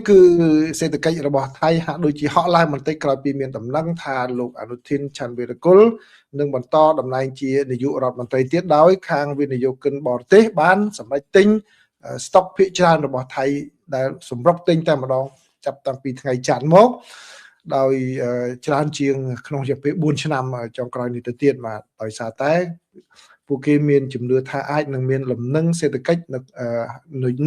គឺសេដ្ឋកិច្ចរបស់ថៃហាក់ដូចជាហក់ឡើងបន្តិចក្រោយពីមានដំណឹងថាលោកអនុทิនឆាន់វីរគុលនឹងបន្តតំណែងជានាយករដ្ឋមន្ត្រីទៀតដោយខាងវិនិយោគិនបរទេសបានសម្រេចទិញស្តុកភាគច្រើនរបស់ថៃដែលសម្រុកទិញតែម្ដងចាប់តាំងពីថ្ងៃច័ន្ទមកដោយច្រើនជាងក្នុងរយៈពេល4ឆ្នាំចុងក្រោយនេះទៅទៀតបាទដោយសារតែពួកគេមានជំនឿថាអាចនឹងមានលំនឹងសេដ្ឋកិច្ច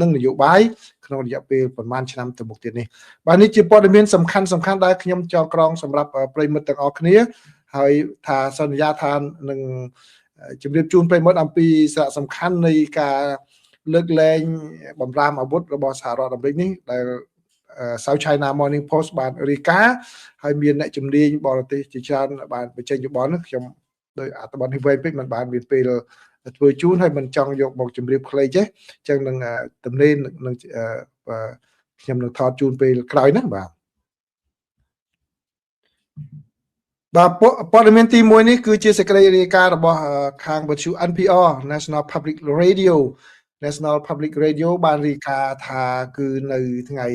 និងនយោបាយក្នុងរយៈពេលប្រហែលឆ្នាំទៅមុខទៀតនេះបាទនេះជាព័ត៌មានសំខាន់ដែលខ្ញុំចងក្រងសម្រាប់ប្រិយមិត្តទាំងអស់គ្នាហើយថាសន្យាថានឹងជម្រាបជូនប្រិយមិត្តអំពីសារៈសំខាន់នៃការលើកលែងបំរាមអាវុធរបស់សហរដ្ឋអាមេរិកនេះដែលSouth China Morning Post បានរាយការណ៍ហើយមានអ្នកជំនាញបរទេសជាច្រើនបានបញ្ចេញយោបល់នេះខ្ញុំដោយអត្ថបទនេះវែងពេកមិនបានមានពេលធ្វើជូនហើយមិនចង់យកមកជម្រាបខ្លីទេអញ្ចឹងនឹងទំនេរនឹងខ្ញុំនឹងថតជូនពេលក្រោយណាបាទព័ត៌មានទី1នេះគឺជាសេចក្តីរាយការណ៍របស់ខាងវិទ្យុ NPR National Public Radio បានរាយការណ៍ថាគឺនៅថ្ងៃ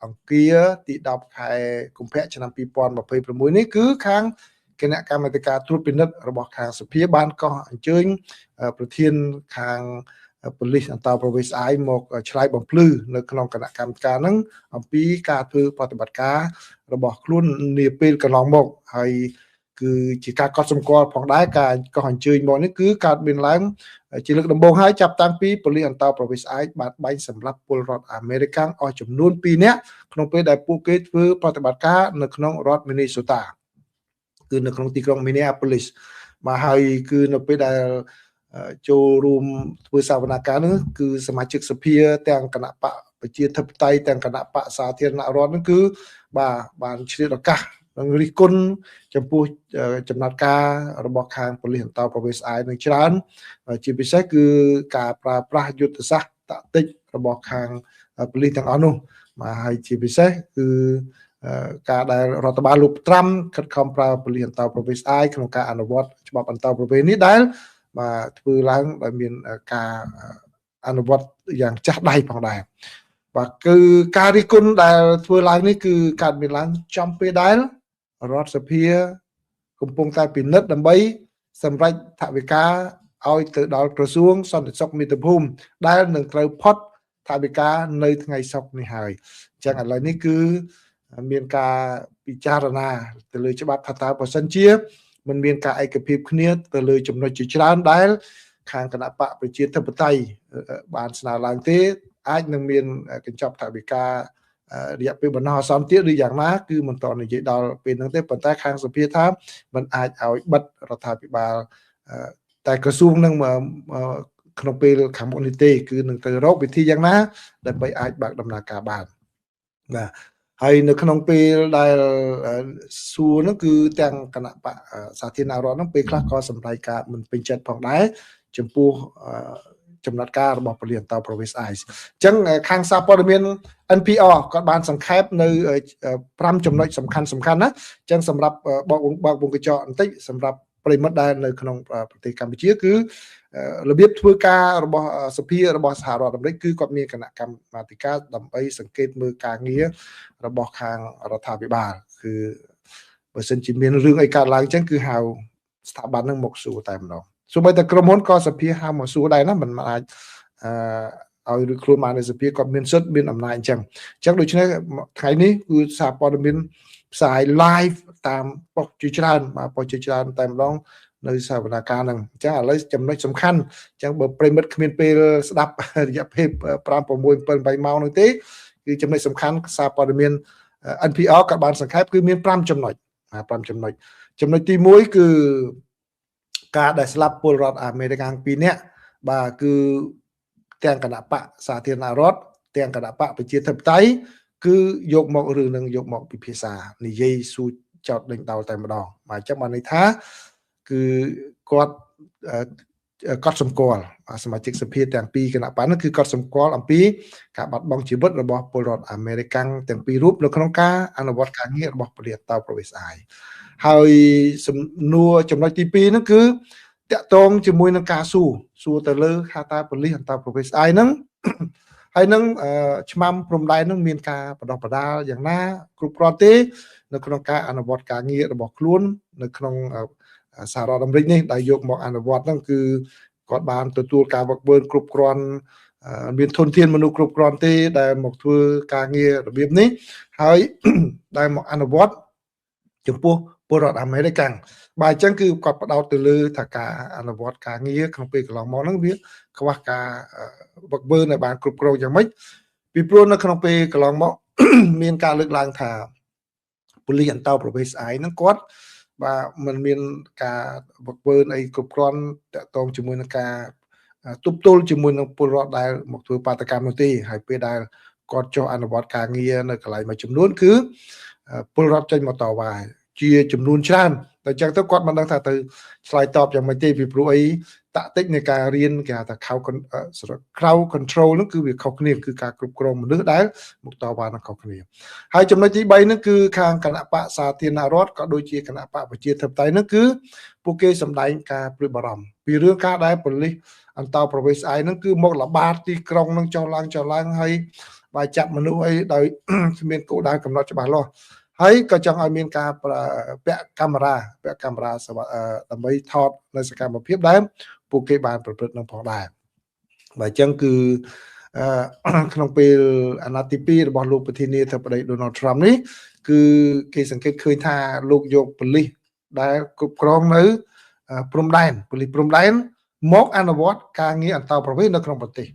អង្គារទី10ខែកុម្ភៈឆ្នាំ2026នេះគឺខាងគណៈកម្មាធិការត្រួតពិនិត្យរបស់ខាងសភាបានកោះអញ្ជើញប្រធានខាងប៉ូលីសអន្តរប្រវេសន៍ មកឆ្លើយបំភ្លឺនៅក្នុងគណៈកម្មការហ្នឹងអំពីការធ្វើប្រតិបត្តិការរបស់ខ្លួននាពេលកន្លងមកហើយគឺជាការកត់សម្គាល់ផងដែរការកោះអញ្ជើញមកនេះគឺកើតមានឡើងជាលើកដំបូងហើយចាប់តាំងពីប៉ូលីសអន្តរប្រវេសន៍ បានបាញ់សម្លាប់ពលរដ្ឋអាមេរិកអស់ចំនួន2នាក់ក្នុងពេលដែលពួកគេធ្វើប្រតិបត្តិការនៅក្នុងរដ្ឋ Minnesota គឺនៅក្នុងទីក្រុង Minneapolis មកហើយគឺនៅពេលដែលចូលរួមធ្វើសវនកម្មនោះគឺសមាជិកសភាទាំងគណៈបកប្រជាធិបតេយ្យទាំងគណៈបកសាធារណរដ្ឋនោះគឺបានឆ្លៀតឱកាសនឹងរិះគន់ចំពោះចំណាត់ការរបស់ខាងប៉ូលីសអន្តរប្រវេសន៍ នឹងច្រើនជាពិសេសគឺការប្រើប្រាស់យុទ្ធសាស្ត្រតាក់ទិករបស់ខាងប៉ូលីសទាំងអស់នោះមកហើយជាពិសេសគឺការដែលរដ្ឋបាលលោកត្រាំខិតខំប្រើប៉ូលីសអន្តរប្រវេសន៍ ក្នុងការអនុវត្តច្បាប់អន្តរប្រវេសន៍នេះដែលបាទធ្វើឡើងដោយមានការអនុវត្តយ៉ាងចាស់ដៃផងដែរបាទគឺការរិះគន់ដែលធ្វើឡើងនេះគឺកើតមានឡើងចំពេលដែលរដ្ឋសភាកំពុងតែពិនិត្យដើម្បីសម្រេចថវិកាឲ្យទៅដល់ក្រសួងសន្តិសុខមាតុភូមិដែលនឹងត្រូវផុតថវិកានៅថ្ងៃសុក្រនេះហើយអញ្ចឹងឥឡូវនេះគឺមានការពិចារណាទៅលើច្បាប់ថាតើបើសិនជាมันមានការឯកភាពគ្នាទៅលើចំណុចជាច្រើនដែលខាងគណៈបកប្រជាធិបតេយ្យបានស្នើឡើងទេអាចនឹងមានកញ្ចប់ថវិការយៈពេលបណ្ដោះអាសន្នទៀតឬយ៉ាងណាគឺមិនតនិយាយដល់ពេលហ្នឹងទេប៉ុន្តែខាងសភាថាมันអាចឲ្យបិទរដ្ឋាភិបាលតែក្រសួងនឹងក្នុងពេលខាងមុខនេះទេគឺនឹងទៅរកវិធីយ៉ាងណាដើម្បីអាចបើកដំណើរការបានបាទហើយនៅក្នុងពេលដែលសួរនោះគឺទាំងគណៈបកសាធារណរដ្ឋនោះពេលខ្លះក៏សម្ដែងការមិនពេញចិត្តផងដែរចំពោះចំណាត់ការរបស់ប៉ូលីសអន្តរប្រវេសន៍ អញ្ចឹងខាងសារព័ត៌មាន NPR គាត់បានសង្ខេបនៅ5ចំណុចសំខាន់ណាអញ្ចឹងសម្រាប់បើកវងកញ្ចក់បន្តិចសម្រាប់ប្រិមិត្តដែលនៅក្នុងប្រទេសកម្ពុជាគឺរបៀបធ្វើការរបស់សភារបស់សហរដ្ឋអាមេរិកគឺគាត់មានគណៈកម្មាធិការដើម្បីសង្កេតមើលការងាររបស់ខាងរដ្ឋាភិបាលគឺបើសិនជាមានរឿងអីកើតឡើងអញ្ចឹងគឺហៅស្ថាប័នហ្នឹងមកសួរតែម្ដងសូម្បីតែក្រុមហ៊ុនក៏សភាហៅមកសួរដែរណាមិនអាចឲ្យឬខ្លួនបាននៅសភាគាត់មានសិទ្ធិមានអំណាចអញ្ចឹងដូច្នេះថ្ងៃនេះគឺសារព័ត៌មានផ្សាយ live តាមប៉ុស្តិ៍ជាច្រើនបាទប៉ុស្តិ៍ជាច្រើនតែម្ដងនៅសវនកម្មហ្នឹងអញ្ចឹងឥឡូវចំណុចសំខាន់អញ្ចឹងបើប្រិមិត្តគ្មានពេលស្ដាប់រយៈពេល5 6 7 8ម៉ោងនោះទេគឺចំណុចសំខាន់សារព័ត៌មាន NPR ក៏បានសង្ខេបគឺមាន5ចំណុចចំណុចទី1គឺការដែលស្លាប់ពលរដ្ឋអាមេរិក2នាក់បាទគឺទាំងគណៈបកសាធារណរដ្ឋទាំងគណៈបកប្រជាធិបតេយ្យគឺយកមករឿងនឹងយកមកពិភាក្សានិយាយសួរចោតដេញដោលតែម្ដងបាទអញ្ចឹងបានន័យថាគឺគាត់សម្គាល់សមាជិកសភាទាំងពីរគណៈបកនោះគឺគាត់សម្គាល់អំពីការបាត់បង់ជីវិតរបស់ពលរដ្ឋអាមេរិកទាំងពីររូបនៅក្នុងការអនុវត្តការងាររបស់ប៉ូលីសអន្តរប្រវេសន៍ ហើយសំណួរចំណុចទី2ហ្នឹងគឺតាក់ទងជាមួយនឹងការសួរទៅលើថាតើប៉ូលីសអន្តរប្រវេសន៍ ហ្នឹង ហើយនឹងឆ្មាំព្រំដែននឹងមានការបដោះបដាលយ៉ាងណាគ្រប់គ្រាន់ទេនៅក្នុងការអនុវត្តការងាររបស់ខ្លួននៅក្នុងសហរដ្ឋអាមេរិកនេះដែលយកមកអនុវត្តហ្នឹងគឺគាត់បានទទួលការវឹកវើគ្រប់គ្រាន់មានធនធានមនុស្សគ្រប់គ្រាន់ទេដែលមកធ្វើការងាររបៀបនេះហើយដែលមកអនុវត្តចំពោះពលរដ្ឋអាមេរិកបាទអញ្ចឹងគឺគាត់ផ្ដោតទៅលើថាការអនុវត្តការងារក្នុងពេលកន្លងមកហ្នឹងវាខ្វះការវឹកវើនៅបានគ្រប់គ្រងយ៉ាងម៉េចពីព្រោះនៅក្នុងពេលកន្លងមកមានការលើកឡើងថាប៉ូលីសអន្តោប្រវេសន៍ស្អែកហ្នឹងគាត់បាទมันមានការវឹកវើអីគ្រប់គ្រាន់តាក់ទងជាមួយនឹងការទប់ទល់ជាមួយនឹងពលរដ្ឋដែលមកធ្វើបាតកម្មនោះទេហើយពេលដែលគាត់ចុះអនុវត្តការងារនៅកន្លែងមួយចំនួនគឺពលរដ្ឋចេញមកតវ៉ាជាចំនួនច្រើនតែអញ្ចឹងទៅគាត់មិនដឹងថាទៅឆ្លើយតបយ៉ាងម៉េចទេពីព្រោះអីតាក់ទិចនៃការរៀនគេហៅថា crowd control ហ្នឹងគឺវាខុសគ្នាគឺការគ្រប់គ្រងមនុស្សដែលមកតវ៉ានឹងខុសគ្នាហើយចំណុចទី3ហ្នឹងគឺខាងគណៈបកសាធារណរដ្ឋក៏ដូចជាគណៈបកប្រជាធិបតេយ្យហ្នឹងគឺពួកគេសម្ដែងការព្រួយបារម្ភពីរឿងការដែលប៉ូលីសអន្តោប្រវេសន៍ស្អែកហ្នឹងគឺមកល្បាតទីក្រុងហ្នឹងចុះឡើងហើយបើចាប់មនុស្សអីដោយគ្មានគោលដៅកំណត់ច្បាស់លាស់ហើយក៏ចង់ឲ្យមានការពាក់កាមេរ៉ាដើម្បីថតនៅសកម្មភាពដែលពួកគេបានប្រព្រឹត្តនឹងផងដែរបើអញ្ចឹងគឺក្នុងពេលអាណត្តិទី2របស់លោកប្រធានាធិបតី Donald Trump នេះគឺគេសង្កេតឃើញថាលោកយកប៉ូលីសដែលគ្រប់គ្រងនៅព្រំដែនប៉ូលីសព្រំដែនមកអនុវត្តការងារអន្តោប្រវេសន៍នៅក្នុងប្រទេស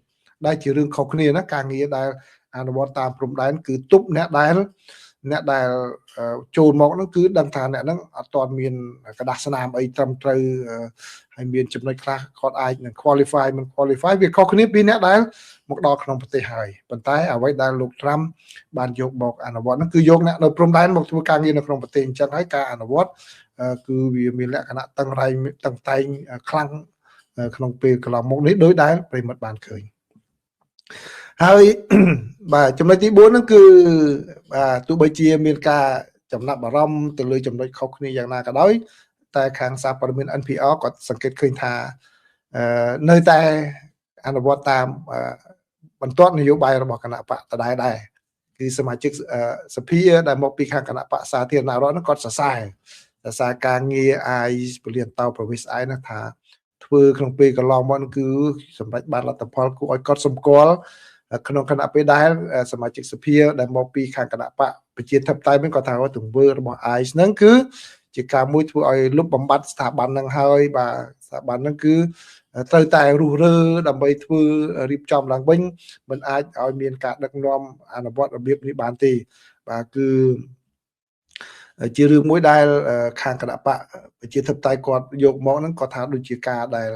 ដែលជារឿងខុសគ្នាណាការងារដែលអនុវត្តតាមព្រំដែនគឺទប់អ្នកដែលចូលមកហ្នឹងគឺដឹងថាអ្នកហ្នឹងអត់ទាន់មានกระดาษស្នាមអីត្រឹមត្រូវហើយមានចំណុចខ្លះគាត់អាចនឹង qualify មិន qualify វាខុសគ្នាពីអ្នកដែលមកដល់ក្នុងប្រទេសហើយប៉ុន្តែអ្វីដែលលោក Trump បានយកមកអនុវត្តហ្នឹងគឺយកអ្នកនៅព្រំដែនមកធ្វើការងារនៅក្នុងប្រទេសអញ្ចឹងហើយការអនុវត្តគឺវាមានលក្ខណៈតឹងតែងខ្លាំងក្នុងពេលកន្លងមកនេះដោយដែលប្រិមិត្តបានឃើញហើយបាទចំណុចទី4ហ្នឹងគឺបាទទោះបីជាមានការចំណាប់អារម្មណ៍ទៅលើចំណុចខុសគ្នាយ៉ាងណាក៏ដោយតែខាងសារព័ត៌មាន NPR គាត់សង្កេតឃើញថានៅតែអនុវត្តតាមបន្ទាត់នយោបាយរបស់គណៈបកដដែលដែរគឺសមាជិកសភាដែលមកពីខាងគណៈបកសាធារណរដ្ឋហ្នឹងគាត់សរសើរការងារប៉ូលីសអន្តោប្រវេសន៍ស្អែកហ្នឹងថាធ្វើក្នុងពេលកន្លងមកគឺសម្រាប់បានលទ្ធផលគួរឲ្យកត់សម្គាល់ក្នុងគណៈពេលដែលសមាជិកសភាដែលមកពីខាងគណៈបកប្រជាធិបតេយ្យវិញគាត់ថាទង្វើរបស់ ICE ហ្នឹងគឺជាការមួយធ្វើឲ្យលុបបំបាត់ស្ថាប័នហ្នឹងហើយបាទស្ថាប័នហ្នឹងគឺត្រូវតែរុះរើដើម្បីធ្វើរៀបចំឡើងវិញមិនអាចឲ្យមានការដឹកនាំអនុវត្តរបៀបនេះបានទេបាទគឺជារឿងមួយដែលខាងគណៈបកប្រជាធិបតេយ្យគាត់យកមកហ្នឹងគាត់ថាដូចជាការដែល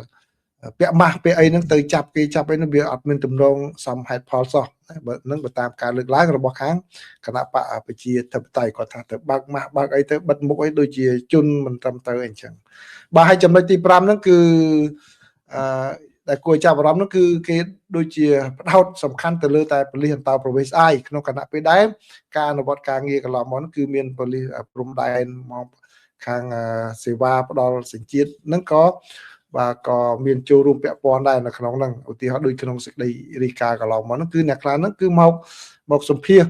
ពាក់ម៉ាស់ពាក់អីហ្នឹងទៅចាប់អីហ្នឹងវាអត់មានទំនងសមហេតុផលសោះបើនឹងបើតាមការលើកឡើងរបស់ខាងគណៈបកប្រជាធិបតេយ្យគាត់ថាទៅបើកម៉ាស់បើកអីទៅបិទមុខអីដូចជាជន់មិនត្រឹមត្រូវអីចឹងបាទហើយចំណុចទី5ហ្នឹងគឺដែលគួរចាប់អារម្មណ៍នោះគឺគេដូចជាផ្ដោតសំខាន់ទៅលើតែប៉ូលីសអន្តោប្រវេសន៍ស្អែកក្នុងគណៈពេលដែរការអនុវត្តការងារកន្លងមកគឺមានប៉ូលីសព្រំដែនមកខាងសេវាផ្ដល់សញ្ជាតិហ្នឹងក៏មានចូលរួមពាក់ព័ន្ធដែរនៅក្នុងហ្នឹងឧទាហរណ៍ដូចក្នុងសេចក្តីរាយការណ៍កន្លងមកហ្នឹងគឺអ្នកខ្លះហ្នឹងគឺមកសម្ភាស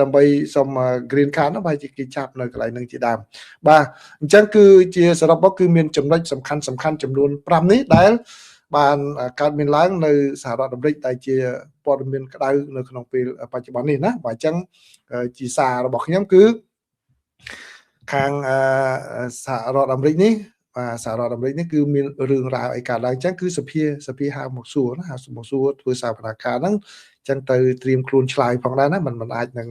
ដើម្បីសុំ green card ហ្នឹងបែរជាគេចាប់នៅកន្លែងហ្នឹងជាដើមបាទអញ្ចឹងគឺជាសរុបមកគឺមានចំណុចសំខាន់ចំនួន5នេះដែលបានកើតមានឡើងនៅសហរដ្ឋអាមេរិកដែលជាព័ត៌មានក្តៅនៅក្នុងពេលបច្ចុប្បន្ននេះណាបាទអញ្ចឹងជាសាររបស់ខ្ញុំគឺខាងសហរដ្ឋអាមេរិកនេះបាទសហរដ្ឋអាមេរិកនេះគឺមានរឿងរ៉ាវអីកើតឡើងអញ្ចឹងគឺសភាហៅមកសួរណាហៅមកសួរធ្វើសវនកម្មហ្នឹងអញ្ចឹងទៅត្រៀមខ្លួនឆ្លើយផងដែរណាมันអាចនឹង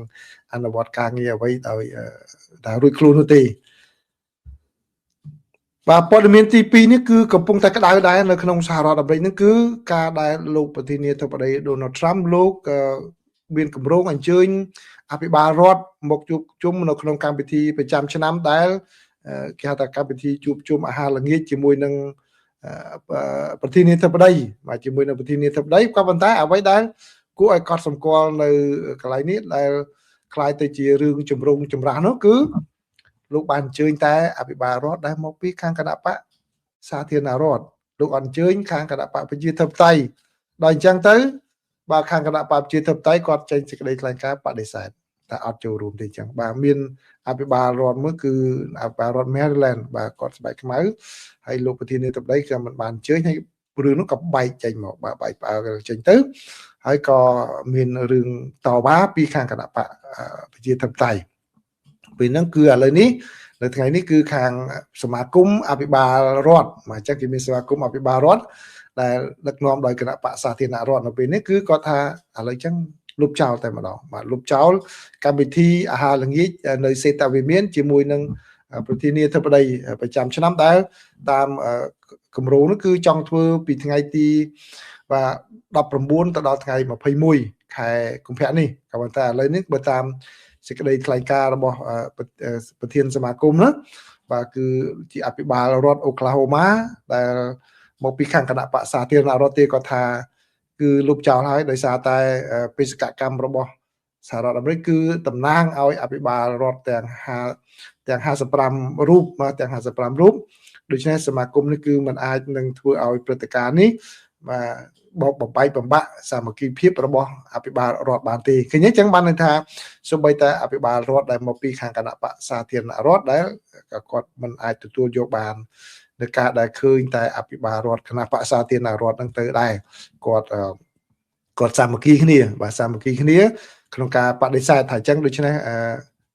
អនុវត្តការងារអ្វីដោយរួចខ្លួននោះទេបាទព័ត៌មានទី2នេះគឺកំពុងតែក្តៅដែរនៅក្នុងសហរដ្ឋអាមេរិកហ្នឹងគឺការដែលលោកប្រធានាធិបតី Donald Trump លោកមានគម្រោងអញ្ជើញអភិបាលរដ្ឋមកជួបជុំនៅក្នុងកម្មវិធីប្រចាំឆ្នាំដែលគេហៅថាកម្មវិធីជួបជុំអាហារល្ងាចជាមួយនឹងប្រធានាធិបតីបាទជាមួយនឹងប្រធានាធិបតីក៏ប៉ុន្តែអ្វីដែលគួរឲ្យកត់សម្គាល់នៅកន្លែងនេះដែលคล้ายទៅជារឿងចម្រូងចម្រាសនោះគឺលោកបានអញ្ជើញតែអភិបាលរដ្ឋដែលមកពីខាងគណៈបកសាធារណរដ្ឋលោកអញ្ជើញខាងគណៈបកប្រជាធិបតេយ្យដល់អញ្ចឹងទៅ បាទខាងគណៈបព្វជិធិបតេយ្យគាត់ចេញសេចក្តីថ្លែងការណ៍បដិសេធតែអត់ចូលរួមទេអញ្ចឹងបាទមានអភិបាលរដ្ឋមួយគឺអភិបាលរដ្ឋ Maryland បាទគាត់ស្បែកខ្មៅហើយលោកប្រធានាធិបតីក៏មិនបានអញ្ជើញហើយរឿងនោះក៏បែកចេញមកបាទបែកផ្អើលចេញទៅហើយក៏មានរឿងតវ៉ាពីខាងគណៈបព្វប្រជាធិបតេយ្យពេលហ្នឹងគឺឥឡូវនេះនៅថ្ងៃនេះគឺខាងសមាគមអភិបាលរដ្ឋមកអញ្ចឹងគេមានសមាគមអភិបាលរដ្ឋដែលដឹកនាំដោយគណៈបក្សសាធារណរដ្ឋនៅពេលនេះគឺគាត់ថាឥឡូវអញ្ចឹងលុបចោលតែម្ដងបាទលុបចោលកម្មវិធីអាហារល្ងាចនៅសេតាវិមានជាមួយនឹងប្រធានាធិបតីប្រចាំឆ្នាំដែលតាមគម្រោងនោះគឺចង់ធ្វើពីថ្ងៃទីបាទ19ទៅដល់ថ្ងៃ21ខែកុម្ភៈនេះក៏ប៉ុន្តែឥឡូវនេះបើតាមសេចក្តីថ្លែងការណ៍របស់ប្រធានសមាគមណាបាទគឺជាអភិបាលរដ្ឋអូក្លាហូម៉ាដែលមកពីខាងគណៈបក្សសាធារណរដ្ឋទេគាត់ថាគឺលុបចោលហើយដោយសារតែបេសកកម្មរបស់សហរដ្ឋអាមេរិកគឺតំណាងឲ្យអភិបាលរដ្ឋទាំង55រូបបាទទាំង55រូបដូច្នេះសមាគមនេះគឺมันអាចនឹងធ្វើឲ្យព្រឹត្តិការណ៍នេះបាទបបែកបំបាក់សាមគ្គីភាពរបស់អភិបាលរដ្ឋបានទេឃើញទេអញ្ចឹងបានន័យថាសូម្បីតែអភិបាលរដ្ឋដែលមកពីខាងគណៈបក្សសាធារណរដ្ឋដែលគាត់មិនអាចទទួលយកបាននៅការដែលឃើញតែអភិបាលរដ្ឋគណៈបក្សសាធារណរដ្ឋនឹងទៅដែរគាត់សាមគ្គីគ្នាបាទសាមគ្គីគ្នាក្នុងការបដិសេធថាអញ្ចឹងដូច្នេះ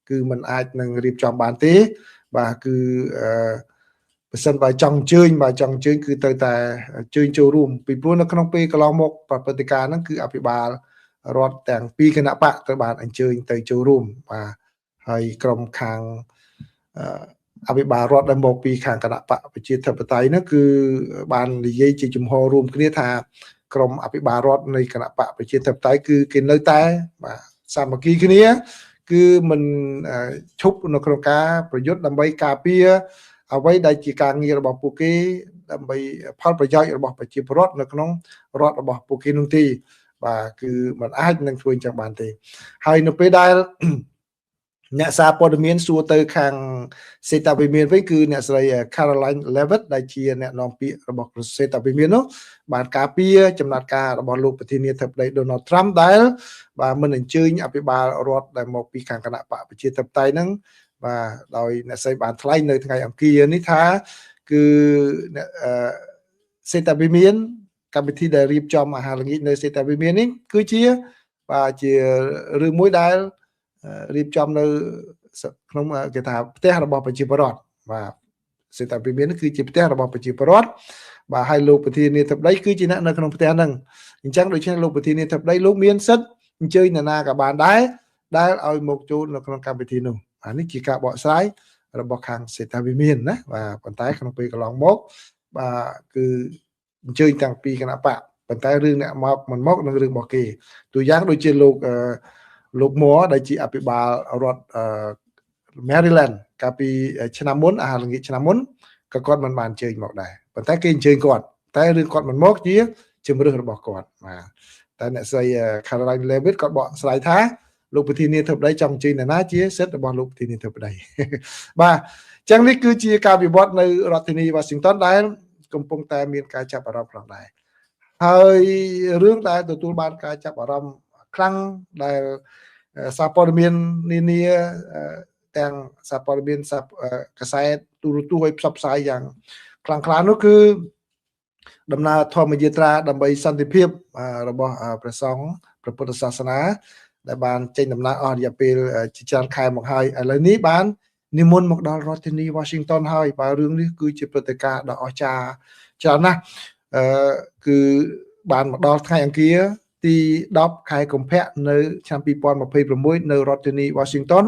គឺมันអាចនឹងរៀបចំបានទេបាទគឺបើសិនបើចង់អញ្ជើញគឺទៅតែអញ្ជើញចូលរួមពីព្រោះនៅក្នុងពេលកន្លងមកព្រឹត្តិការណ៍ហ្នឹងគឺអភិបាលរដ្ឋទាំងពីរគណៈបកត្រូវបានអញ្ជើញទៅចូលរួមបាទហើយក្រុមខាងអភិបាលរដ្ឋដែលមកពីខាងគណៈបកប្រជាធិបតេយ្យនោះគឺបាននិយាយជាជំហររួមគ្នាថាក្រុមអភិបាលរដ្ឋនៃគណៈបកប្រជាធិបតេយ្យគឺគេនៅតែបាទសាមគ្គីគ្នាគឺមិនឈប់នៅក្នុងការប្រយុទ្ធដើម្បីការពារអ្វីដែលជាការងាររបស់ពួកគេដើម្បីផលប្រយោជន៍របស់ប្រជាពលរដ្ឋនៅក្នុងរដ្ឋរបស់ពួកគេនោះទេបាទគឺมันអាចនឹងធ្វើអញ្ចឹងបានទេហើយនៅពេលដែលអ្នកសារព័ត៌មានសួរទៅខាងសេតាវិមានវិញគឺអ្នកស្រី Caroline Levitt ដែលជាអ្នកនាំពាក្យរបស់សេតាវិមាននោះបានការពារចំណាត់ការរបស់លោកប្រធានាធិបតី Donald Trump ដែលបាទមិនអញ្ជើញអភិបាលរដ្ឋដែលមកពីខាងគណៈបកប្រជាធិបតេយ្យហ្នឹងបាទដោយអ្នកស្រីបានថ្លែងនៅថ្ងៃអង្គារនេះថាគឺសេតាវិមានកម្មវិធីដែលរៀបចំអាហារល្ងាចនៅសេតាវិមាននេះគឺជាបាទជារឿងមួយដែលរៀបចំនៅក្នុងគេថាផ្ទះរបស់ប្រជាពលរដ្ឋបាទសេតាវិមាននេះគឺជាផ្ទះរបស់ប្រជាពលរដ្ឋបាទហើយលោកប្រធានាធិបតីគឺជាអ្នកនៅក្នុងផ្ទះហ្នឹងអញ្ចឹងដូច្នេះលោកប្រធានាធិបតីលោកមានសិទ្ធិអញ្ជើញនរណាក៏បានដែរដែលឲ្យមកចូលនៅក្នុងកម្មវិធីនោះអានេះជាការបកស្រាយរបស់ខាងសេតាវិមានណាបាទប៉ុន្តែក្នុងពេលកន្លងមកបាទគឺអញ្ជើញទាំងពីគណៈបកប៉ុន្តែរឿងអ្នកមកមិនមកនឹងរឿងរបស់គេទូយ៉ាងដូចជាលោកមួដែលជាអភិបាលរដ្ឋMaryland កាលពីឆ្នាំមុនអាហារល្ងាចឆ្នាំមុនក៏គាត់មិនបានអញ្ជើញមកដែរប៉ុន្តែគេអញ្ជើញគាត់តែរឿងគាត់មិនមកជាជំរឿសរបស់គាត់បាទតែអ្នកស្រី Caroline Levitt គាត់បកស្រាយថាលោកប្រធានាធិបតីចង់អញ្ជើញអ្នកណាជាសិទ្ធិរបស់លោកប្រធានាធិបតីបាទអញ្ចឹងនេះគឺជាការវិវត្តនៅរដ្ឋធានី Washington ដែលកំពុងតែមានការចាប់អារម្មណ៍ផងដែរហើយរឿងដែលទទួលបានការចាប់អារម្មណ៍ខ្លាំងដែលសារព័ត៌មាននានាទាំងសារព័ត៌មានកាសែតទូរទស្សន៍ឲ្យផ្សព្វផ្សាយយ៉ាងខ្លាំងក្លានោះគឺដំណើរធម្មយាត្រាដើម្បីសន្តិភាពរបស់ព្រះសង្ឃព្រះពុទ្ធសាសនាដែលបានចេញដំណើរអស់រយៈពេលជាច្រើនខែមកហើយឥឡូវនេះបាននិមន្តមកដល់រដ្ឋធានី Washington ហើយបាទរឿងនេះគឺជាព្រឹត្តិការណ៍ដ៏អស្ចារ្យច្រើនណាស់គឺបានមកដល់ថ្ងៃអង្គារទី10ខែកុម្ភៈនៅឆ្នាំ2026នៅរដ្ឋធានី Washington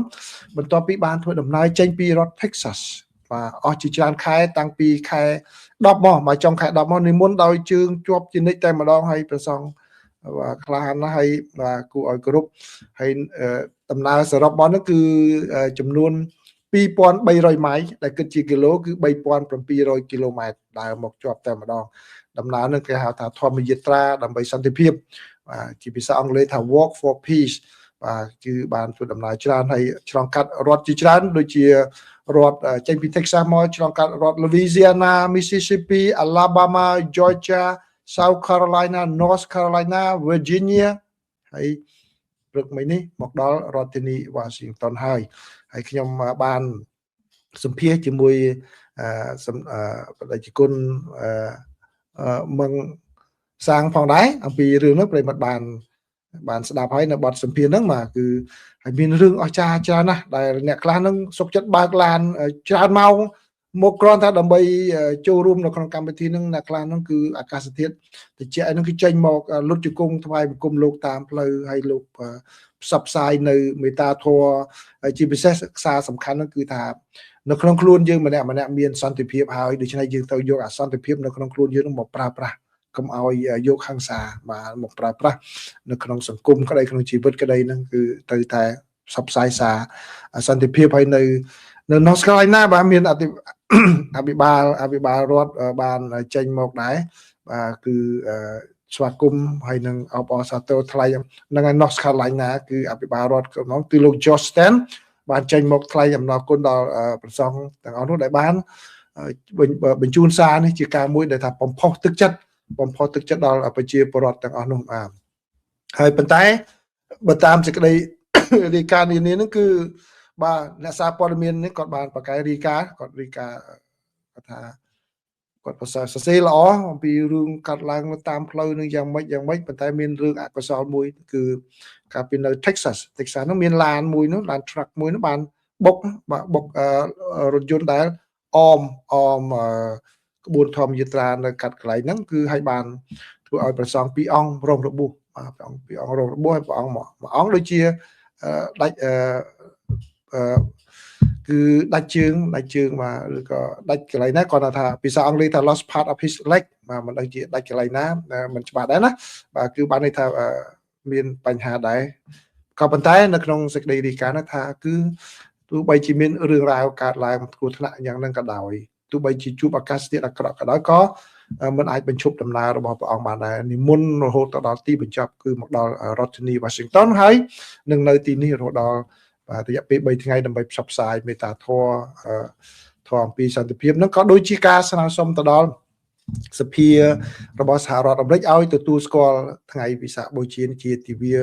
បន្ទាប់ពីបានធ្វើដំណើរចេញពីរដ្ឋ Texas បាទអស់ជាច្រើនខែតាំងពីខែ10មកចុងខែ10មកនិមន្តដោយជើងជាប់ជានិច្ចតែម្ដងហើយព្រះសង្ឃបាទក្លាហានណាស់ហើយបាទគួរឲ្យគោរពហើយដំណើរសរុបមកនោះគឺចំនួន2300ម៉ៃល៍ដែលគិតជាគីឡូគឺ3700គីឡូម៉ែត្រដើរមកជាប់តែម្ដងដំណើរនោះគេហៅថាធម្មយាត្រាដើម្បីសន្តិភាពបាទជាភាសាអង់គ្លេសថា Walk for Peace បាទគឺបានធ្វើដំណើរច្រើនហើយឆ្លងកាត់រដ្ឋជាច្រើនដូចជារដ្ឋចេញពី Texas មកឆ្លងកាត់រដ្ឋ Louisiana Mississippi Alabama Georgia South Carolina North Carolina Virginia ហើយព្រឹកមិញនេះមកដល់រដ្ឋធានី Washington ហើយខ្ញុំបានសម្ភាសជាមួយប្រជាជនមឹងសាងផងដែរអំពីរឿងនោះប្រិមត្តបានស្ដាប់ហើយនៅបទសម្ភាសន៍ហ្នឹងបាទគឺហើយមានរឿងអស្ចារ្យច្រើនណាស់ដែលអ្នកខ្លះហ្នឹងសុខចិត្តបើកឡានច្រើនម៉ោងមកគ្រាន់តែដើម្បីចូលរួមនៅក្នុងកម្មវិធីហ្នឹងអ្នកខ្លះហ្នឹងគឺអាកាសធាតុត្រជាក់ហ្នឹងគឺចេញមកលុតជង្គង់ថ្វាយបង្គំលោកតាមផ្លូវហើយលោកផ្សព្វផ្សាយនៅមេត្តាធម៌ហើយជាពិសេសសារសំខាន់ហ្នឹងគឺថានៅក្នុងខ្លួនយើងម្នាក់មានសន្តិភាពហើយដូច្នេះយើងត្រូវយកអសន្តិភាពនៅក្នុងខ្លួនយើងមកប្រើប្រាស់កុំឲ្យយកហិង្សាបាទមកប្រើប្រាស់នៅក្នុងសង្គមក្តីក្នុងជីវិតក្តីហ្នឹងគឺត្រូវតែផ្សព្វផ្សាយសារសន្តិភាពហើយនៅ North Carolina បាទមានអភិបាលរដ្ឋបានចេញមកដែរបាទគឺស្វាគមន៍ហើយនឹងអបអរសាទរថ្លែងនឹង North Carolina គឺអភិបាលរដ្ឋក្នុងគឺលោក George Stan បានចេញមកថ្លែងអំណរគុណដល់ព្រះសង្ឃទាំងអស់នោះដែលបានបញ្ជូនសារនេះជាការមួយដែលថាបំផុសទឹកចិត្តដល់ប្រជាពលរដ្ឋទាំងអស់នោះបាទហើយប៉ុន្តែបើតាមសេចក្តីរាយការណ៍នានាហ្នឹងគឺបាទអ្នកសារព័ត៌មាននេះគាត់បានប្រកែរាយការណ៍គាត់ថាគាត់ប្រសើរសរសេរល្អអំពីរឿងកាត់ឡើងតាមផ្លូវនឹងយ៉ាងម៉េចប៉ុន្តែមានរឿងអកុសលមួយគឺកាលពីនៅ Texas នោះមានឡានមួយនោះឡាន truck មួយនោះបានបុករថយន្តដែលអមក្បួនធម្មយាត្រានៅកាត់កន្លែងហ្នឹងគឺឲ្យបានធ្វើឲ្យព្រះសង្ឃ2អង្គរងរបួសបាទព្រះអង្គ2អង្គរងរបួសហើយព្រះអង្គមួយអង្គដូចជាដាច់គឺដាច់ជើងបាទឬក៏ដាច់កន្លែងណាគាត់ថាភាសាអង់គ្លេសថា lost part of his leg បាទមិនដឹងជាដាច់កន្លែងណាមិនច្បាស់ដែរណាបាទគឺបានន័យថាមានបញ្ហាដែរក៏ប៉ុន្តែនៅក្នុងសេចក្តីរាយការណ៍នោះថាគឺទោះបីជាមានរឿងរ៉ាវកើតឡើងគ្រោះថ្នាក់យ៉ាងហ្នឹងក៏ដោយទោះបីជាជួបអាកាសធាតុអាក្រក់ក៏ដោយក៏មិនអាចបញ្ឈប់ដំណើររបស់ព្រះអង្គបានដែរនិមន្តរហូតដល់ទីបញ្ចប់គឺមកដល់រដ្ឋធានី Washington ហើយនឹងនៅទីនេះរហូតដល់រយៈពេល3ថ្ងៃដើម្បីផ្សព្វផ្សាយមេត្តាធម៌អំពីសន្តិភាពហ្នឹងក៏ដូចជាការស្នើសុំទៅដល់សភារបស់សហរដ្ឋអាមេរិកឲ្យទទួលស្គាល់ថ្ងៃវិសាខបូជាជាទិវា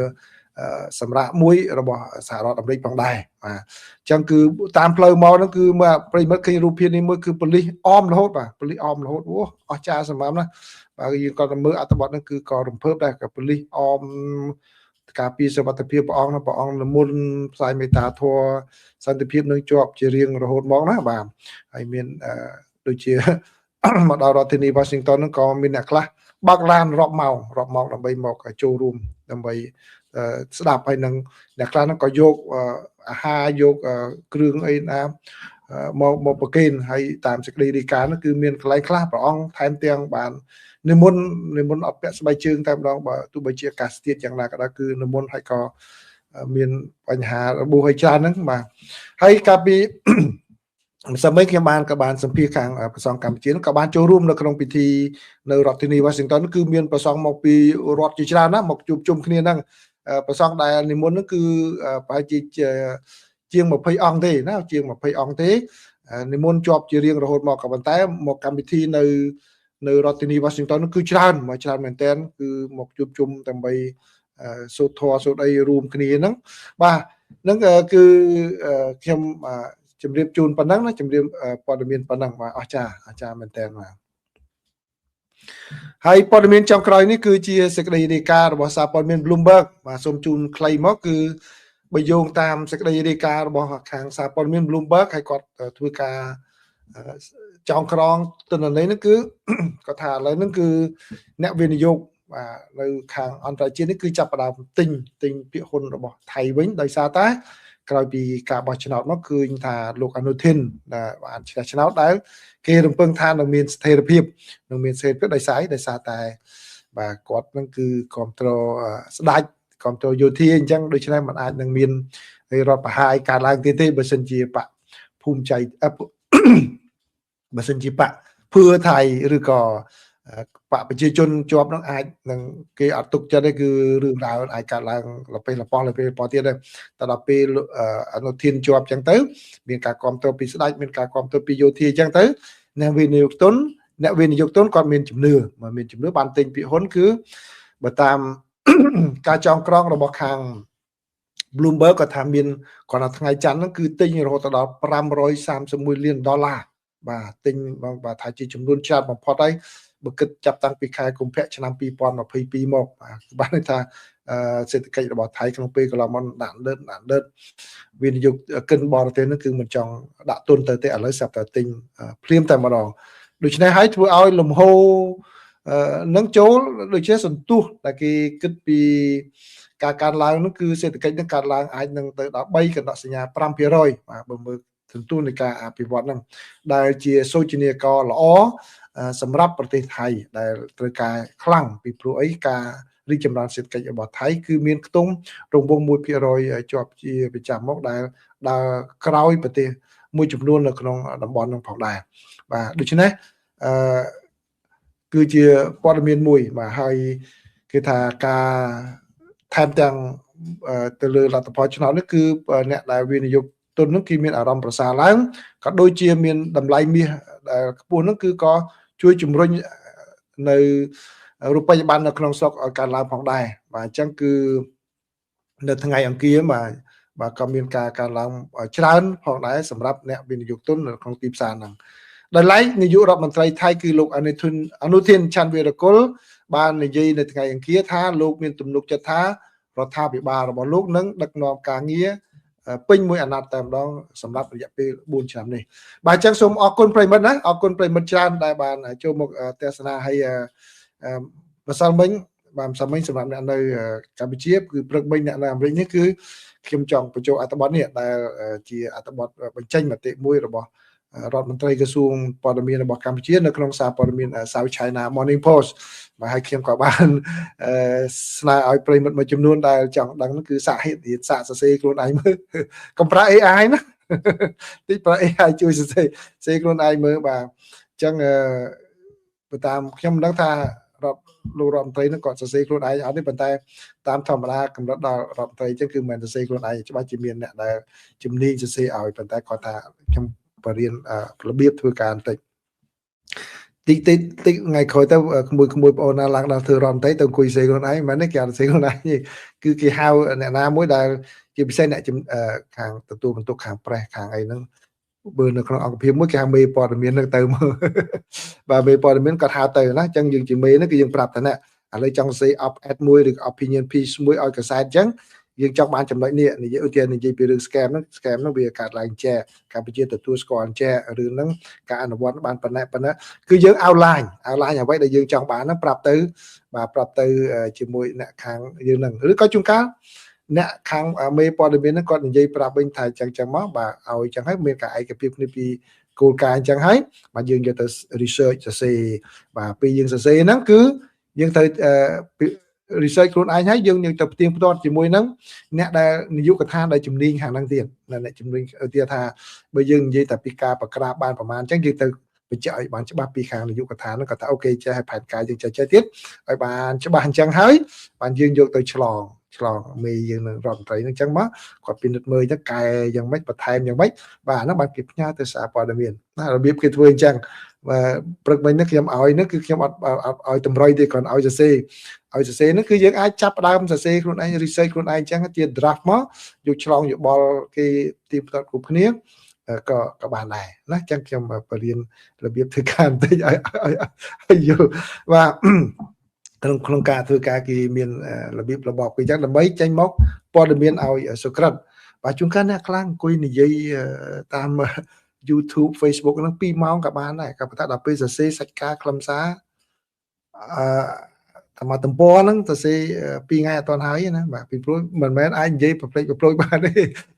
សម្រាប់មួយរបស់សហរដ្ឋអាមេរិកផងដែរបាទអញ្ចឹងគឺតាមផ្លូវមកហ្នឹងគឺមកប្រិមិត្តឃើញរូបភាពនេះមួយគឺប៉ូលីសអមរហូតបាទប៉ូលីសអមរហូតអូអស្ចារ្យសម្រាប់ណាបាទយើងក៏មើលអត្ថបទហ្នឹងគឺក៏រំភើបដែរក៏ប៉ូលីសអមការពារសុវត្ថិភាពព្រះអង្គនិមន្តផ្សាយមេត្តាធម៌សន្តិភាពនឹងជាប់ជារៀងរហូតមកណាបាទហើយមានដូចជាមកដល់រដ្ឋធានី Washington ហ្នឹងក៏មានអ្នកខ្លះបើកឡានរាប់ម៉ោងដើម្បីមកចូលរួមដើម្បីស្ដាប់ហើយនឹងអ្នកខ្លះហ្នឹងក៏យកអាហារយកគ្រឿងអីណាមកប្រគេនហើយតាមសេចក្តីរាយការណ៍ហ្នឹងគឺមានកន្លែងខ្លះព្រះអង្គថែមទាំងបាននិមន្តអត់ពាក់ស្បែកជើងតែម្ដងបើទោះបីជាអាកាសធាតុយ៉ាងណាក៏ដោយគឺនិមន្តហើយក៏មានបញ្ហារបួសឲ្យច្រើនហ្នឹងបាទហើយកាលពីសម័យខ្ញុំក៏បានសម្ភាសខាងព្រះសង្ឃកម្ពុជាក៏បានចូលរួមនៅក្នុងពិធីនៅរដ្ឋធានី Washington គឺមានព្រះសង្ឃមកពីរដ្ឋជាច្រើនណាមកជួបជុំគ្នាហ្នឹងព្រះសង្ឃដែលនិមន្តហ្នឹងគឺប្រហែលជាង20អង្គទេណាជាង20អង្គទេនិមន្តជាប់ជារៀងរហូតមកក៏ប៉ុន្តែមកកម្មវិធីនៅរដ្ឋធានី Washington គឺច្រើនមែនតើគឺមកជួបជុំដើម្បីសូត្រធម៌សូត្រអីរួមគ្នាហ្នឹងបាទហ្នឹងគឺខ្ញុំជម្រាបជូនប៉ុណ្ណឹងណាជម្រាបព័ត៌មានប៉ុណ្ណឹងបាទអស្ចារ្យមែនតើបាទហើយព័ត៌មានចុងក្រោយនេះគឺជាសេចក្តីរាយការណ៍របស់សារព័ត៌មាន Bloomberg បាទសូមជូនខ្លីមកគឺបើយោងតាមសេចក្តីរាយការណ៍របស់ខាងសារព័ត៌មាន Bloomberg ហើយគាត់ធ្វើការចောင်းក្រងទិន្នន័យហ្នឹងគឺគាត់ថាឥឡូវហ្នឹងគឺអ្នកវិនិយោគបាទនៅខាងអន្តរជាតិនេះគឺចាប់ផ្ដើមទិញភាគហ៊ុនរបស់ថៃវិញដោយសារតែក្រោយពីការបោះឆ្នោតមកឃើញថាលោកអនុทิនបានឈ្នះឆ្នោតដែលគេរំពឹងថានឹងមានស្ថិរភាពដោយសារតែបាទគាត់នឹងគឺគ្រប់គ្រងស្ដាច់គ្រប់គ្រងយោធាអញ្ចឹងដូច្នេះมันអាចនឹងមានរដ្ឋប្រហារកើតឡើងទៀតទេបើសិនជាបកភូមិใจបើសិនជាបកភឿថៃឬក៏បកប្រជាជនជាប់នឹងអាចនឹងគេអត់ទុកចិត្តទេគឺរឿងរ៉ាវអាចកើតឡើងលពេលលប៉ោះទៀតដែរតែដល់ពេលអនុធានជាប់អញ្ចឹងទៅមានការគ្រប់គ្រងពីស្ដេចមានការគ្រប់គ្រងពីយោធាអញ្ចឹងទៅអ្នកវិនិយោគទុន អ្នកវិនិយោគទុនគាត់មានជំនឿបានទិញពាក្យហ៊ុនគឺបើតាមការចងក្រងរបស់ខាង Bloomberg ក៏ថាមានគាត់ថាថ្ងៃច័ន្ទហ្នឹងគឺទិញរហូតដល់$531 លានបាទទិញបាទថាជាចំនួនច្រើនបំផុតហើយបើគិតចាប់តាំងពីខែកុម្ភៈឆ្នាំ2022មកបាទន័យថាសេដ្ឋកិច្ចរបស់ថៃក្នុងពេលកន្លងមកដាក់លើវិនិយោគិនបរទេសហ្នឹងគឺមិនចង់ដាក់ទុនទៅទេឥឡូវស្រាប់តែទិញភ្លាមតែម្ដងដូច្នេះហើយធ្វើឲ្យលំហូរនឹងចូលដូចជាសន្ទុះតែគេគិតពីការកើនឡើងនោះគឺសេដ្ឋកិច្ចនឹងកើនឡើងអាចនឹងទៅដល់3កណ្ដោសញ្ញា 5% បាទបើមើលសន្ទុះនៃការអភិវឌ្ឍហ្នឹងដែលជាសូចនាករល្អសម្រាប់ប្រទេសថៃដែលត្រូវការខ្លាំងពីព្រោះអីការរីកចម្រើនសេដ្ឋកិច្ចរបស់ថៃគឺមានខ្ទង់រង្វង់ 1% ជាប់ជាប្រចាំមកដែលដើរក្រោយប្រទេសមួយចំនួននៅក្នុងតំបន់នោះផងដែរបាទដូច្នេះគឺជាព័ត៌មានមួយបាទហើយគេថាការថែមទាំងទៅលើលទ្ធផលឆ្នោតនេះគឺអ្នកដែលវិនិយោគទុននោះគឺមានអារម្មណ៍ប្រសើរឡើងក៏ដូចជាមានតម្លៃមាសដែលខ្ពស់នោះគឺក៏ជួយជំរុញនៅរូបិយប័ណ្ណនៅក្នុងស្រុកឲ្យកើនឡើងផងដែរបាទអញ្ចឹងគឺនៅថ្ងៃអង្គារបាទក៏មានការកើនឡើងច្រើនផងដែរសម្រាប់អ្នកវិនិយោគទុននៅក្នុងទីផ្សារហ្នឹងដោយឡែកនាយករដ្ឋមន្ត្រីថៃគឺលោកអនុធានច័ន្ទវីរគុលបាននិយាយនៅថ្ងៃអង្គារថាលោកមានទំនុកចិត្តថារដ្ឋាភិបាលរបស់លោកនឹងដឹកនាំការងារពេញមួយអាណត្តិតែម្ដងសម្រាប់រយៈពេល4ឆ្នាំនេះបាទអញ្ចឹងសូមអរគុណប្រិមិត្តណាអរគុណប្រិមិត្តច្រើនដែលបានចូលមកទស្សនាហើយម្សិលមិញសម្រាប់អ្នកនៅកម្ពុជាគឺព្រឹកមិញអ្នកនៅអាមេរិកនេះគឺខ្ញុំចង់បញ្ចូលអត្ថបទនេះដែលជាអត្ថបទបញ្ចេញមតិមួយរបស់រដ្ឋមន្ត្រីក្រសួងព័ត៌មានរបស់កម្ពុជានៅក្នុងសារព័ត៌មាន South China Morning Post បាទហើយខ្ញុំក៏បានស្នើឲ្យប្រិមិត្តមួយចំនួនដែលចង់ដឹងគឺសាកហេតុរៀនសាកសរសេរខ្លួនឯងមើលកុំប្រើ AI ណាតិចប្រើ AI ជួយសរសេរខ្លួនឯងមើលបាទអញ្ចឹងបើតាមខ្ញុំមិនដឹងថាលោករដ្ឋមន្ត្រីនឹងគាត់សរសេរខ្លួនឯងអត់ទេប៉ុន្តែតាមធម្មតាកម្រិតដល់រដ្ឋមន្ត្រីអញ្ចឹងគឺមិនសរសេរខ្លួនឯងច្បាស់ជាមានអ្នកដែលជំនាញសរសេរឲ្យប៉ុន្តែគាត់ថាខ្ញុំបរៀនរបៀបធ្វើការបន្តិចថ្ងៃក្រោយទៅក្មួយបងអូនណាឡើងដល់ធ្វើរដ្ឋមន្ត្រីទៅអង្គុយសរសេរខ្លួនឯងមិនទេគេអត់សរសេរខ្លួនឯងទេគឺគេហៅអ្នកណាមួយដែលជាពិសេសអ្នកខាងទទួលបន្ទុកខាងប្រេសខាងអីហ្នឹងបើនៅក្នុងអង្គភាពមួយគេហៅមេព័ត៌មាននឹងទៅមើលបាទមេព័ត៌មានគាត់ហៅទៅណាអញ្ចឹងយើងជាមេហ្នឹងគឺយើងប្រាប់ថាណាឥឡូវចង់សរសេរ op-ed មួយឬ opinion piece មួយឲ្យកសែតអញ្ចឹងយើងចង់បានចំណុចនេះនិយាយឧទាហរណ៍និយាយពីរឿង scam ហ្នឹងវាកើតឡើងចែកម្ពុជាទទួលស្គាល់ចែរឿងហ្នឹងការអនុវត្តបានប៉ុណ្ណេះគឺយើង outline អ្វីដែលយើងចង់បានហ្នឹងប្រាប់ទៅជាមួយអ្នកខាងយើងហ្នឹងឬក៏ជួនកាលអ្នកខាងមេព័ត៌មានហ្នឹងគាត់និយាយប្រាប់វិញថាអញ្ចឹងមកបាទឲ្យអញ្ចឹងហើយមានការឯកភាពគ្នាពីគោលការណ៍អញ្ចឹងហើយបាទយើងយកទៅ research សរសេរបាទពេលយើងសរសេរហ្នឹងគឺយើងត្រូវresearch ខ្លួនឯងហើយយើងទៅផ្ទៀងផ្ទាត់ជាមួយនឹងអ្នកដែលនាយកដ្ឋានដែលជំនាញខាងហ្នឹងទៀតអ្នកជំនាញទៀតថាបើយើងនិយាយតែពីការប្រក្រាបបានប្រមាណអញ្ចឹងយើងទៅបញ្ជាក់ឲ្យបានច្បាស់ពីខាងនាយកដ្ឋានហ្នឹងគាត់ថាអូខេចេះឲ្យផែនការយើងចេះទៀតឲ្យបានច្បាស់អញ្ចឹងហើយបានយើងយកទៅឆ្លងមេយើងនឹងរដ្ឋមន្ត្រីហ្នឹងអញ្ចឹងមកគាត់ពិនិត្យមើលទៅកែយ៉ាងម៉េចបន្ថែមយ៉ាងម៉េចបាទអាហ្នឹងបានគេផ្ញើទៅសារព័ត៌មានណារបៀបគេធ្វើអញ្ចឹងបាទព្រឹកមិញនេះខ្ញុំឲ្យនេះគឺខ្ញុំអត់ឲ្យតម្រុយទេគ្រាន់ឲ្យសរសេរហ្នឹងគឺយើងអាចចាប់ផ្ដើមសរសេរខ្លួនឯង research ខ្លួនឯងអញ្ចឹងជា draft មកយកឆ្លងយោបល់គេទីផ្ទាត់គ្រប់គ្នាក៏បានដែរណាអញ្ចឹងខ្ញុំបរៀនរបៀបធ្វើការបន្តិចឲ្យយល់បាទក្នុងការធ្វើការគេមានរបៀបរបបគេអញ្ចឹងដើម្បីចេញមកព័ត៌មានឲ្យសុក្រិតបាទជួនកាលអ្នកខ្លាំងអង្គុយនិយាយតាម YouTube Facebook ហ្នឹង2ម៉ោងក៏បានដែរក៏ប៉ុន្តែដល់ពេលសរសេរសាច់ការខ្លឹមសារតាមទំព័រហ្នឹងសរសេរ2ថ្ងៃអត់ទាន់ហើយណាបាទពីព្រោះមិនមែនអាចនិយាយប្រភ្លេចប្រប្រួយបានទេ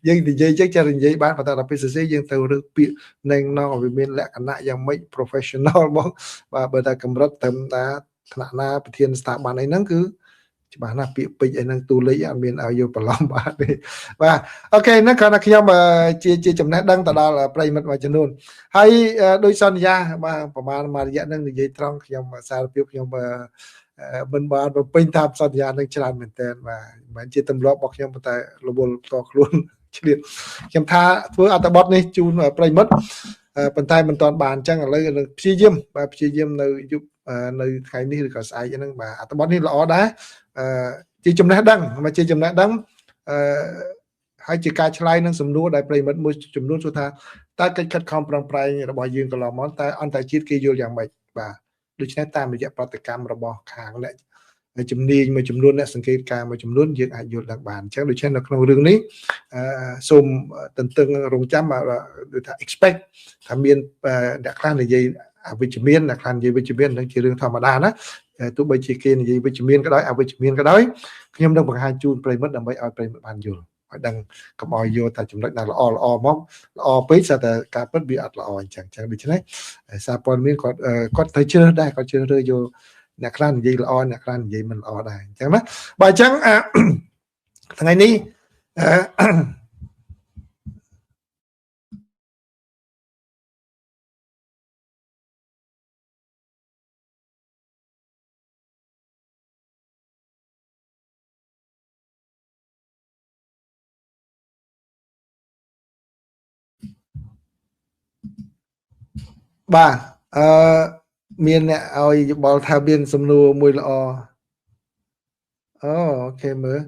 យើងនិយាយចឹងចេះនិយាយបានប៉ុន្តែដល់ពេលសរសេរយើងទៅរើសពាក្យនឹងវាមានលក្ខណៈយ៉ាងម៉េច professional ហ្មងបាទបើតែកម្រិតត្រឹមថាថ្នាក់ណាប្រធានស្ថាប័នអីហ្នឹងគឺច្បាស់ណាស់ពាក្យពេចន៍អីហ្នឹងទូលេខអត់មានឲ្យយកបន្លំបានទេបាទអូខេហ្នឹងគ្រាន់តែខ្ញុំជាចំណេះដឹងទៅដល់ប្រិមិត្តមួយចំនួនហើយដោយសន្យាបាទប្រហែលមួយរយៈហ្នឹងនិយាយត្រង់ខ្ញុំសារភាពខ្ញុំមិនបានបំពេញតាមសន្យានឹងច្រើនមែនតើបាទមិនមែនជាទម្លាប់របស់ខ្ញុំប៉ុន្តែរវល់ផ្ទាល់ខ្លួនឆ្លៀតខ្ញុំថាធ្វើអត្ថបទនេះជូនប្រិមិត្ត ប៉ុន្តែមិនទាន់បានអញ្ចឹងឥឡូវព្យាយាមបាទព្យាយាមនៅយប់នៅថ្ងៃនេះឬក៏ស្អែកហ្នឹងបាទអត្ថបទនេះល្អដែរជាចំណេះដឹងមកជាចំណេះដឹងហើយជាការឆ្លើយនឹងសំណួរដែលប្រិមិត្តមួយចំនួនសួរថាតើកិច្ចខិតខំប្រឹងប្រែងរបស់យើងកន្លងមកតើអន្តរជាតិគេយល់យ៉ាងម៉េចបាទដូច្នេះតាមរយៈប្រតិកម្មរបស់ខាងអ្នកជំនាញមួយចំនួនអ្នកសង្កេតការមួយចំនួនយើងអាចយល់ដឹងបានអញ្ចឹងដូច្នេះនៅក្នុងរឿងនេះសូមទន្ទឹងរង់ចាំដូចថា expect ថាមានអ្នកខ្លះនិយាយអវិជ្ជមានអ្នកខ្លះនិយាយវិជ្ជមាននឹងជារឿងធម្មតាណាទោះបីជាគេនិយាយវិជ្ជមានក៏ដោយអវិជ្ជមានក៏ដោយខ្ញុំនឹងបង្ហាញជូនប្រិមិត្តដើម្បីឲ្យប្រិមិត្តបានយល់ឲ្យដឹងកុំឲ្យយកតែចំណុចណាល្អមកល្អពេកស្អាតតែការពិតវាអត់ល្អអញ្ចឹងដូច្នេះសារព័ត៌មានគាត់ទៅជ្រើសដែរគាត់ជ្រើសរើសយកអ្នកខ្លះនិយាយល្អអ្នកខ្លះនិយាយមិនល្អដែរអញ្ចឹងណាបើអញ្ចឹងថ្ងៃនេះបាទមានអ្នកឲ្យយោបល់ថាមានសំណួរមួយល្អអូខេមើល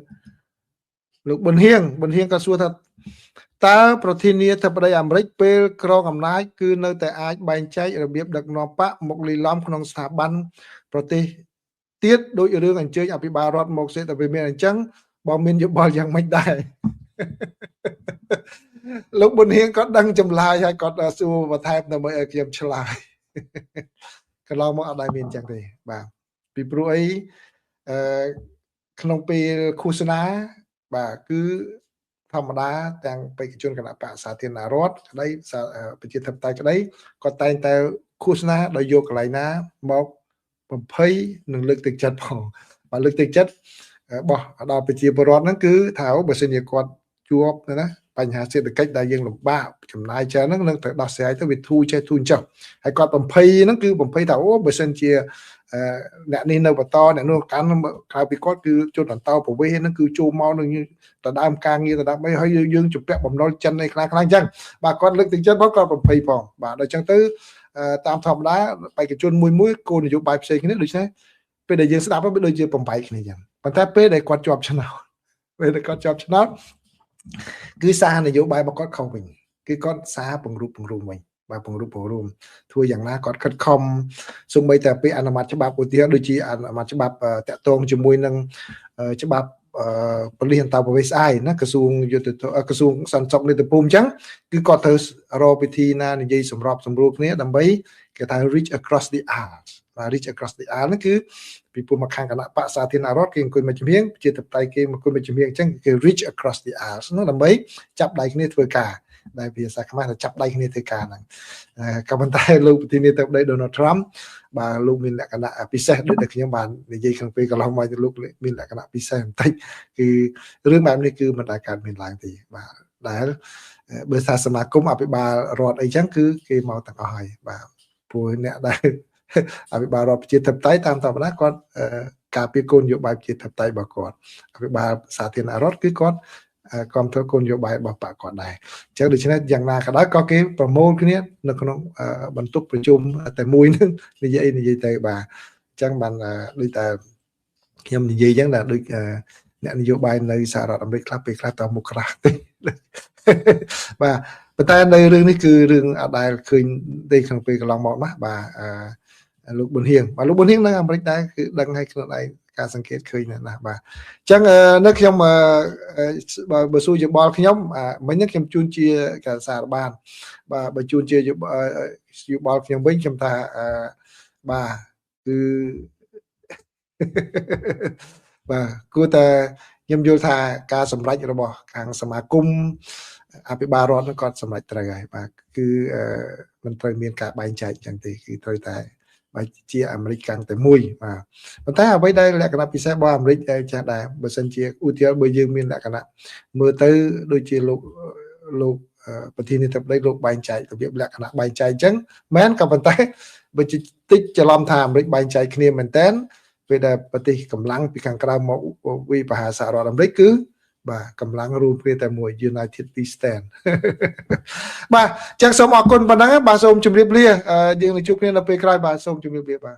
លោកប៊ុនហៀងក៏សួរថាតើប្រធានាធិបតីអាមេរិកពេលក្រងអំណាចគឺនៅតែអាចបែងចែករបៀបដឹកនាំបកមកលីឡំក្នុងស្ថាប័នប្រទេសទៀតដោយរឿងអញ្ជើញអភិបាលរដ្ឋមកសេតវិមានអញ្ចឹងបើមានយោបល់យ៉ាងម៉េចដែរលោកប៊ុនហៀងគាត់ដឹងចម្លើយហើយគាត់សួរបន្ថែមដើម្បីឲ្យខ្ញុំឆ្លើយកន្លងមកអត់ដែលមានអញ្ចឹងទេបាទពីព្រោះអីក្នុងពេលឃោសនាបាទគឺធម្មតាទាំងបេក្ខជនគណៈបកសាធារណរដ្ឋក្តីប្រជាធិបតេយ្យក្តីគាត់តែងតែឃោសនាដោយយកកន្លែងណាមកបំភ័យនិងលើកទឹកចិត្តផងបាទលើកទឹកចិត្តរបស់ដល់ប្រជាពលរដ្ឋហ្នឹងគឺថាបើសិនជាគាត់ជួបណាបញ្ហាសេដ្ឋកិច្ចដែលយើងលំបាកចំណាយច្រើនហ្នឹងនឹងត្រូវដោះស្រាយទៅវាធូរចេះធូរចុះហើយគាត់បំភ័យហ្នឹងគឺបំភ័យថាអូបើសិនជាអ្នកនេះនៅបន្តអ្នកនោះកាន់ក្រៅពីគាត់គឺជនអន្តោប្រវេសន៍ហ្នឹងគឺចូលមកនឹងដដើមការងារដដើមអីហើយយើងជំពាក់បំណុលចិនអីខ្លះអញ្ចឹងបាទគាត់លើកទឹកចិត្តមកគាត់បំភ័យផងបាទដល់អញ្ចឹងទៅតាមធម្មតាបេក្ខជនមួយគោលនយោបាយផ្សេងគ្នាដូច្នេះពេលដែលយើងស្ដាប់វាដូចជាបំបែកគ្នាអញ្ចឹងប៉ុន្តែពេលដែលគាត់ជាប់ឆ្នោតគឺសារនយោបាយរបស់គាត់ខុសវិញគឺគាត់សារពង្រួមវិញបាទពង្រួមធ្វើយ៉ាងណាគាត់ខិតខំសូម្បីតែពេលអនុម័តច្បាប់ឧទាហរណ៍ដូចជាអនុម័តច្បាប់តាក់ទងជាមួយនឹងច្បាប់ប៉ូលីសអន្តោប្រវេសន៍ស្អីណាក្រសួងយុទ្ធក្រសួងសន្តិសុខនីតិភូមិអញ្ចឹងគឺគាត់ត្រូវរកវិធីណានិយាយសម្របសម្រួលគ្នាដើម្បីគេថា reach across the aisle បាទ reach across the aisle ហ្នឹងគឺពីព្រោះមកខាងគណៈបកសាធារណរដ្ឋគេអង្គុយមកជំនាញជាតបតៃគេមកអង្គុយមកជំនាញអញ្ចឹងគេ reach across the aisle ហ្នឹងដើម្បីចាប់ដៃគ្នាធ្វើការដែលភាសាខ្មែរថាចាប់ដៃគ្នាធ្វើការហ្នឹងក៏ប៉ុន្តែលោកប្រធានាធិបតី Donald Trump បាទលោកមានលក្ខណៈពិសេសដូចតែខ្ញុំបាននិយាយក្នុងពេលកន្លងមកលោកមានលក្ខណៈពិសេសបន្តិចគឺរឿងបែបនេះគឺមិនដែលកើតមានឡើងទេបាទដែលបើថាសមាគមអភិបាលរដ្ឋអីចឹងគឺគេមកទាំងអស់ហើយបាទព្រោះអ្នកដែលអភិបាលរដ្ឋប្រជាធិបតេយ្យតាមធម្មតាគាត់ការពារគោលនយោបាយប្រជាធិបតេយ្យរបស់គាត់អភិបាលសាធារណរដ្ឋគឺគាត់គ្រប់គ្រងគោលនយោបាយរបស់បកគាត់ដែរអញ្ចឹងដូច្នេះយ៉ាងណាក៏ដោយក៏គេប្រមូលគ្នានៅក្នុងបន្ទប់ប្រជុំតែមួយនឹងនិយាយទៅបាទអញ្ចឹងបានដូចតែខ្ញុំនិយាយអញ្ចឹងដែរដូចអ្នកនយោបាយនៅសហរដ្ឋអាមេរិកខ្លះពេលខ្លះតមុខក្រាស់ទេបាទប៉ុន្តែនៅរឿងនេះគឺរឿងអត់ដែលឃើញទេក្នុងពេលកន្លងមកណាបាទលោកប៊ុនហៀងនៅអាមេរិកដែរគឺដឹងឲ្យខ្លួនឯងការសង្កេតឃើញណាបាទអញ្ចឹងនៅខ្ញុំបើសួរយោបល់ខ្ញុំមិញនេះខ្ញុំជូនជាការសារបានបាទបើជូនជាយោបល់ខ្ញុំវិញខ្ញុំថាបាទគឺបាទគួរតែខ្ញុំយល់ថាការសម្រេចរបស់ខាងសមាគមអភិបាលរដ្ឋនឹងគាត់សម្រេចត្រូវហើយបាទគឺមិនត្រូវមានការបែងចែកចឹងទេគឺត្រូវតែបើជាអាមេរិកកាន់តែមួយបាទប៉ុន្តែអ្វីដែលលក្ខណៈពិសេសរបស់អាមេរិកដែលចាស់ដែរបើសិនជាឧទាហរណ៍បើយើងមានលក្ខណៈមើលទៅដូចជាលោកប្រធានាធិបតីលោកបែងចែករបៀបលក្ខណៈបែងចែកអញ្ចឹងមែនក៏ប៉ុន្តែបើតិចច្រឡំថាអាមេរិកបែងចែកគ្នាមែនតើពេលដែលប្រទេសកម្លាំងពីខាងក្រៅមកវិបហាសហរដ្ឋអាមេរិកគឺ បាទកម្លាំងរួមគ្នាតែមួយ United We Stand បាទចឹងសូមអរគុណប៉ុណ្ណឹងបាទសូមជម្រាបលាយើងនឹងជួបគ្នានៅពេលក្រោយបាទសូមជម្រាបលាបាទ